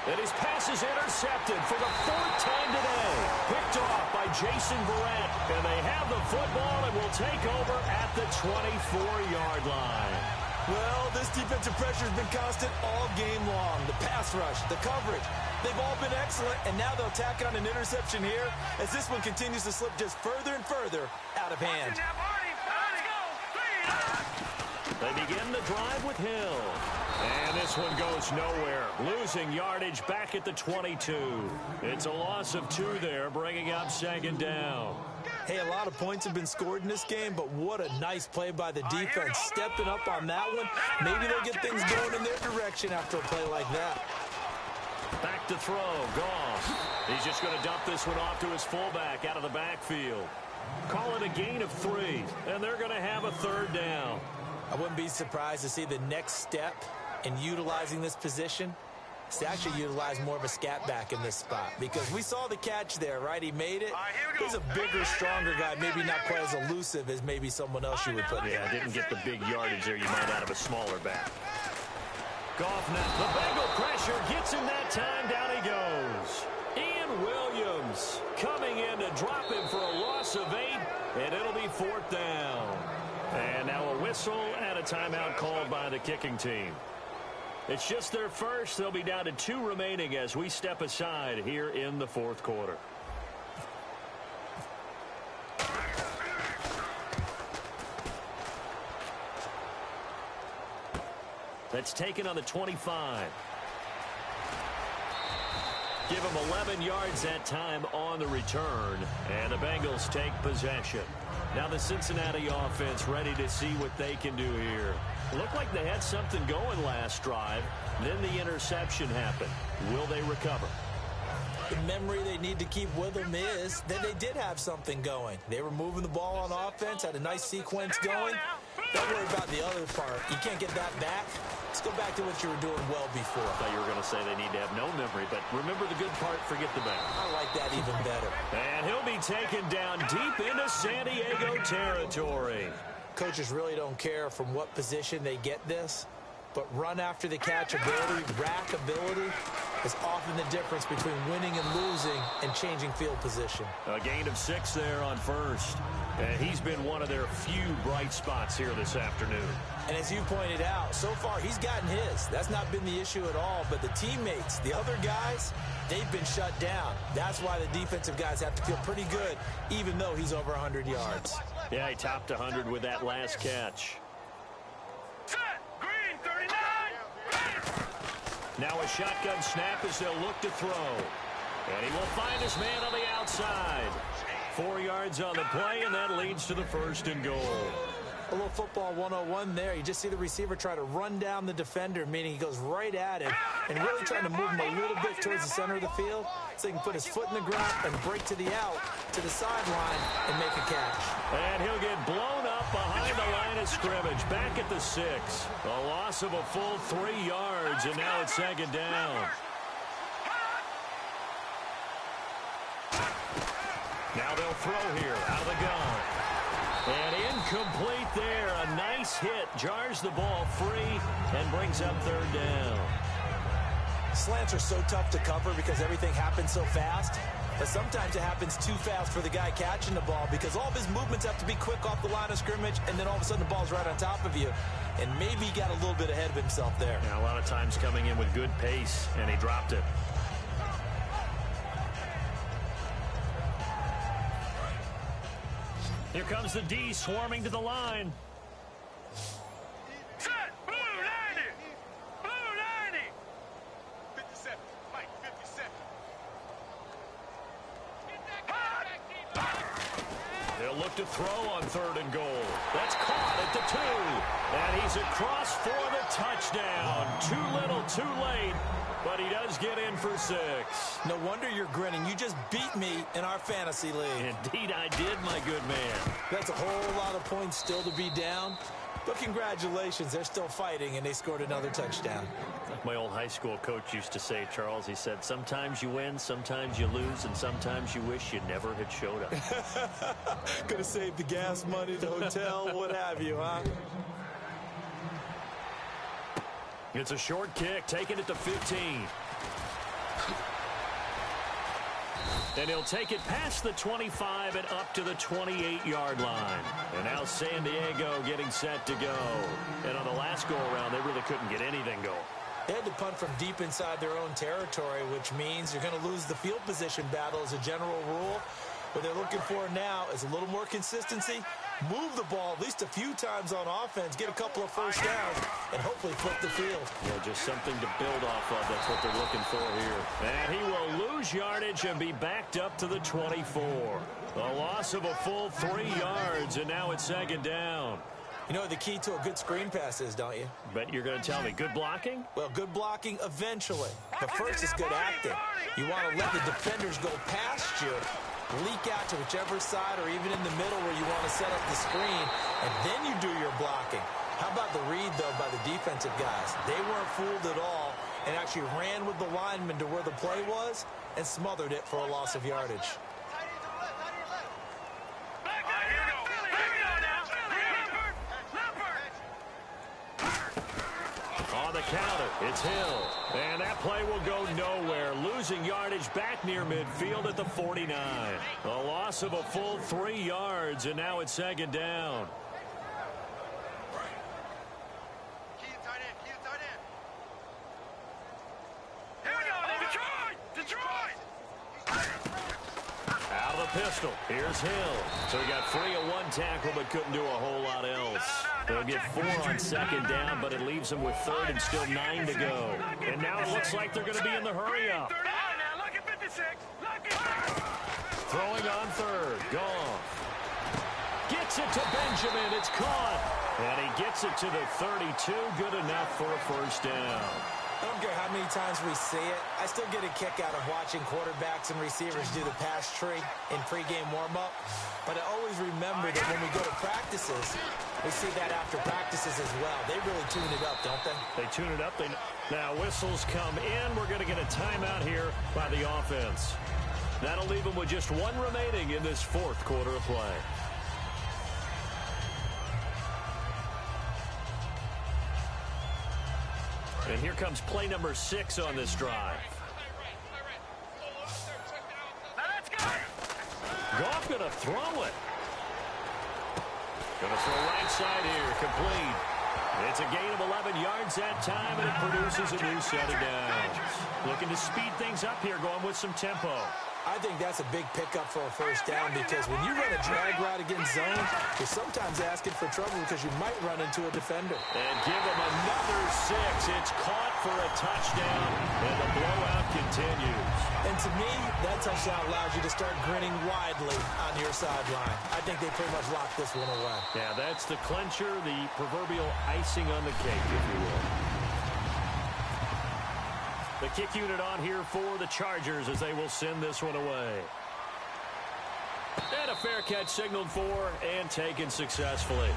And his pass is intercepted for the 4th time today. Picked off by Jason Verrett. And they have the football and will take over at the 24-yard line. Well, this defensive pressure has been constant all game long. The pass rush, the coverage, they've all been excellent. And now they'll tack on an interception here as this one continues to slip just further and further out of hand. They begin the drive with Hill. And this one goes nowhere. Losing yardage back at the 22. It's a loss of 2 there, bringing up 2nd down. Hey, a lot of points have been scored in this game, but what a nice play by the defense. Stepping up on that one. Maybe they'll get things going in their direction after a play like that. Back to throw. Goff. He's just going to dump this one off to his fullback out of the backfield. Call it a gain of 3, and they're going to have a 3rd down. I wouldn't be surprised to see the next step in utilizing this position is to actually utilize more of a scat back in this spot, because we saw the catch there, right? He made it. He's a bigger, stronger guy, maybe not quite as elusive as maybe someone else you would put in. Yeah, didn't get the big yardage there you might out of a smaller back. Goff now. The Bengal pressure gets him that time. Down he goes. Ian Williams coming in to drop him for a loss of 8, and it'll be 4th down. And now a whistle and a timeout called by the kicking team. It's just their first. They'll be down to 2 remaining as we step aside here in the 4th quarter. That's taken on the 25. Give them 11 yards that time on the return. And the Bengals take possession. Now the Cincinnati offense ready to see what they can do here. Looked like they had something going last drive. Then the interception happened. Will they recover? The memory they need to keep with them is that they did have something going. They were moving the ball on offense, had a nice sequence going. Don't worry about the other part. You can't get that back. Let's go back to what you were doing well before. I thought you were going to say they need to have no memory, but remember the good part, forget the bad. I like that even better. And he'll be taken down deep into San Diego territory. Coaches really don't care from what position they get this, but run after the catch ability, rack ability, is often the difference between winning and losing and changing field position. A gain of 6 there on 1st. And he's been one of their few bright spots here this afternoon. And as you pointed out, so far he's gotten his. That's not been the issue at all. But the teammates, the other guys, they've been shut down. That's why the defensive guys have to feel pretty good, even though he's over 100 yards. Yeah, he topped 100 with that last catch. Set. Green 39. Now a shotgun snap as they'll look to throw. And he will find his man on the outside. 4 yards on the play, and that leads to the 1st and goal. A little football 101 there. You just see the receiver try to run down the defender, meaning he goes right at him and really trying to move him a little bit towards the center of the field so he can put his foot in the ground and break to the out, to the sideline, and make a catch. And he'll get blown up behind the line of scrimmage, back at the 6. A loss of a full 3 yards, and now it's 2nd down. Now they'll throw here out of the gun. And incomplete there. A nice hit. Jars the ball free and brings up 3rd down. Slants are so tough to cover because everything happens so fast. But sometimes it happens too fast for the guy catching the ball because all of his movements have to be quick off the line of scrimmage, and then all of a sudden the ball's right on top of you. And maybe he got a little bit ahead of himself there. Yeah, a lot of times coming in with good pace, and he dropped it. Here comes the D swarming to the line. Set. Blue 90. Blue 90. 57. Mike, 57. throw on 3rd and goal. That's caught at the 2. And he's across for the touchdown. Too little, too late. But he does get in for 6. No wonder you're grinning. You just beat me in our fantasy league. Indeed I did, my good man. That's a whole lot of points still to be down. But congratulations, they're still fighting, and they scored another touchdown. Like my old high school coach used to say, Charles, he said, sometimes you win, sometimes you lose, and sometimes you wish you never had showed up. Could have saved the gas money, the hotel, what have you, huh? It's a short kick, taking it to 15. And he'll take it past the 25 and up to the 28-yard line. And now San Diego getting set to go. And on the last go-around, they really couldn't get anything going. They had to punt from deep inside their own territory, which means you're going to lose the field position battle as a general rule. What they're looking for now is a little more consistency, move the ball at least a few times on offense, get a couple of first downs, and hopefully flip the field. Yeah, just something to build off of. That's what they're looking for here. And he will lose yardage and be backed up to the 24. A loss of a full 3 yards, and now it's 2nd down. You know what the key to a good screen pass is, don't you? Bet you're going to tell me. Good blocking? Well, good blocking eventually. But first is good acting. You want to let the defenders go past you, leak out to whichever side or even in the middle where you want to set up the screen, and then you do your blocking. How about the read, though, by the defensive guys? They weren't fooled at all and actually ran with the lineman to where the play was and smothered it for a loss of yardage. On the counter, it's Hill. And that play will go nowhere. Losing yardage back near midfield at the 49. A loss of a full 3 yards, and now it's 2nd down. Out of the pistol. Here's Hill. So he got free of 1 tackle but couldn't do a whole lot else. They'll get 4 on 2nd down, but it leaves them with 3rd and still 9 to go. And now it looks like they're going to be in the hurry-up. Throwing on 3rd. Goff. Gets it to Benjamin. It's caught. And he gets it to the 32. Good enough for a first down. I don't care how many times we see it. I still get a kick out of watching quarterbacks and receivers do the pass tree in pregame warm-up. But I always remember that when we go to practices, we see that after practices as well. They really tune it up, don't they? They tune it up. Now whistles come in. We're going to get a timeout here by the offense. That'll leave them with just 1 remaining in this 4th quarter of play. And here comes play number 6 on this drive. Goff going to throw it. Going to throw right side here, complete. It's a gain of 11 yards that time, and it produces a new set of downs. Looking to speed things up here, going with some tempo. I think that's a big pickup for a first down because when you run a drag route against zone, you're sometimes asking for trouble because you might run into a defender. And give him another 6. It's caught for a touchdown, and the blowout continues. And to me, that touchdown allows you to start grinning widely on your sideline. I think they pretty much locked this one away. Yeah, that's the clincher, the proverbial icing on the cake, if you will. The kick unit on here for the Chargers as they will send this one away. And a fair catch signaled for and taken successfully.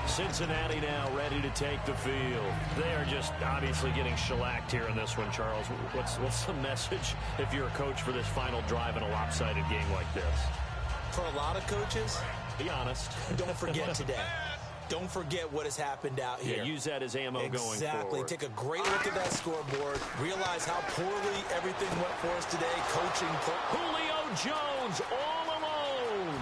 Cincinnati now ready to take the field. They are just obviously getting shellacked here in this one, Charles. What's the message if you're a coach for this final drive in a lopsided game like this? For a lot of coaches, be honest. Don't forget today. Don't forget what has happened out here. Yeah, use that as ammo going forward. Exactly. Take a great look at that scoreboard. Realize how poorly everything went for us today. Coaching. Julio Jones all alone.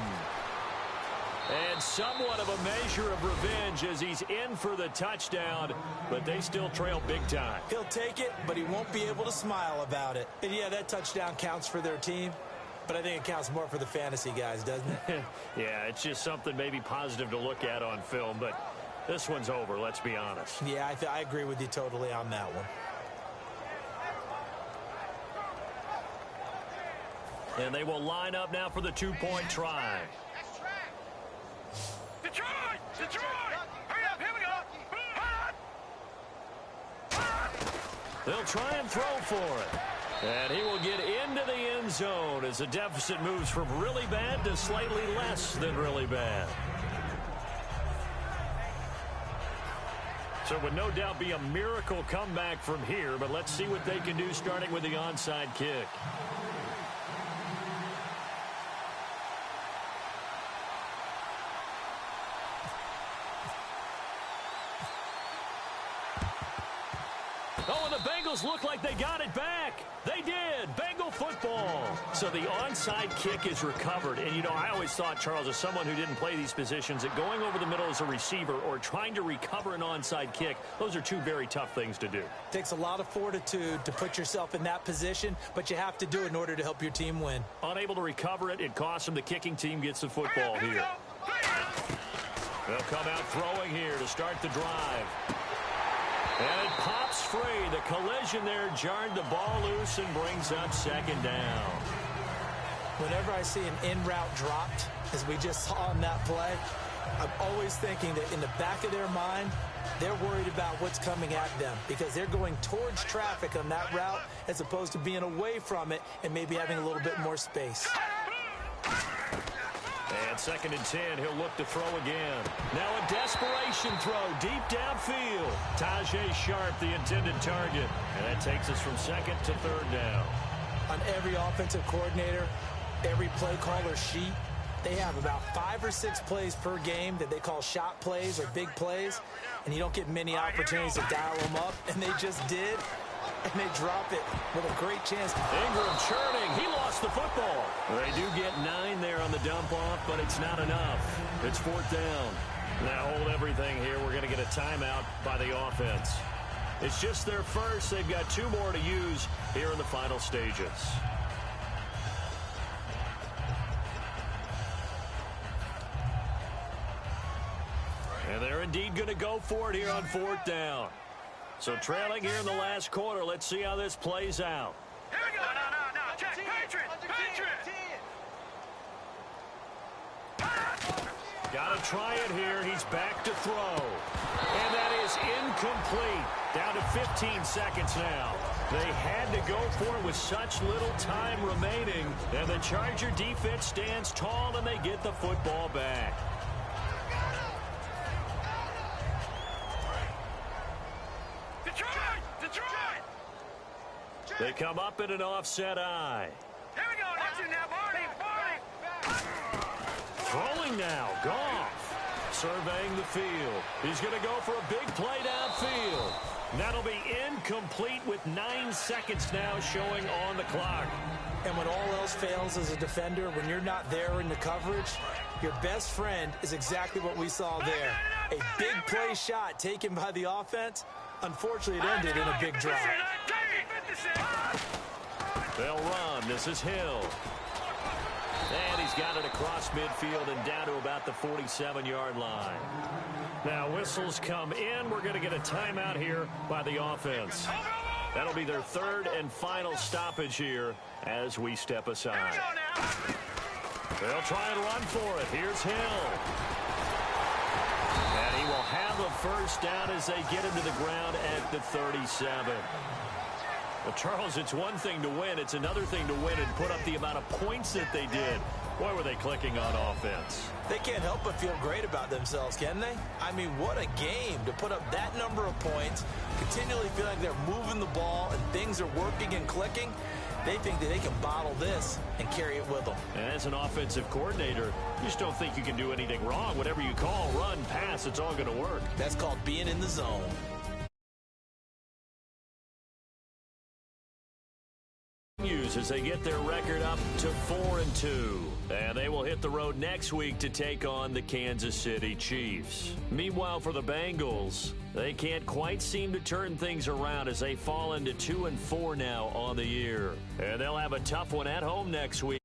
And somewhat of a measure of revenge as he's in for the touchdown, but they still trail big time. He'll take it, but he won't be able to smile about it. And yeah, that touchdown counts for their team. But I think it counts more for the fantasy guys, doesn't it? Yeah, it's just something maybe positive to look at on film, but this one's over, let's be honest. Yeah, I agree with you totally on that one. And they will line up now for the 2-point try. Detroit! Detroit! Hurry up, here we go! They'll try and throw for it. And he will get into the end zone as the deficit moves from really bad to slightly less than really bad. So it would no doubt be a miracle comeback from here, but let's see what they can do starting with the onside kick. Oh, and the Bengals look like they got it back. They did. Bengal football. So the onside kick is recovered. And, you know, I always thought, Charles, as someone who didn't play these positions, that going over the middle as a receiver or trying to recover an onside kick, those are two very tough things to do. It takes a lot of fortitude to put yourself in that position, but you have to do it in order to help your team win. Unable to recover it, it costs them. The kicking team gets the football here. They'll come out throwing here to start the drive. And it pops free. The collision there jarred the ball loose and brings up second down. Whenever I see an in-route dropped, as we just saw on that play, I'm always thinking that in the back of their mind, they're worried about what's coming at them because they're going towards traffic on that route as opposed to being away from it and maybe having a little bit more space. And 2nd and 10, he'll look to throw again. Now a desperation throw deep downfield. Tajay Sharp, the intended target. And that takes us from 2nd to 3rd down. On every offensive coordinator, every play caller sheet, they have about 5 or 6 plays per game that they call shot plays or big plays. And you don't get many opportunities to dial them up. And they just did. And they drop it with a great chance. Ingram churning. He lost the football. They do get 9 there on the dump off, but it's not enough. It's 4th down. Now hold everything here. We're going to get a timeout by the offense. It's just their first. They've got 2 more to use here in the final stages. And they're indeed going to go for it here on 4th down. So trailing here in the last quarter. Let's see how this plays out. Here we go. No. Check. Patriot. Got to try it here. He's back to throw. And that is incomplete. Down to 15 seconds now. They had to go for it with such little time remaining. And the Charger defense stands tall and they get the football back. Detroit! They come up in an offset eye. Here we go now. Watch it now, Barney. Throwing now, Goff. Surveying the field. He's going to go for a big play downfield. That'll be incomplete with 9 seconds now showing on the clock. And when all else fails as a defender, when you're not there in the coverage, your best friend is exactly what we saw there. A big play shot taken by the offense. Unfortunately, it ended in a big drive. They'll run. This is Hill. And he's got it across midfield and down to about the 47-yard line. Now whistles come in. We're going to get a timeout here by the offense. That'll be their 3rd and final stoppage here as we step aside. They'll try and run for it. Here's Hill. And he will have a first down as they get him to the ground at the 37. Well, Charles, it's one thing to win. It's another thing to win and put up the amount of points that they did. Boy, were they clicking on offense. They can't help but feel great about themselves, can they? I mean, what a game to put up that number of points, continually feel like they're moving the ball and things are working and clicking. They think that they can bottle this and carry it with them. And as an offensive coordinator, you just don't think you can do anything wrong. Whatever you call, run, pass, it's all going to work. That's called being in the zone. As they get their record up to 4-2. And they will hit the road next week to take on the Kansas City Chiefs. Meanwhile, for the Bengals, they can't quite seem to turn things around as they fall into 2-4 now on the year. And they'll have a tough one at home next week.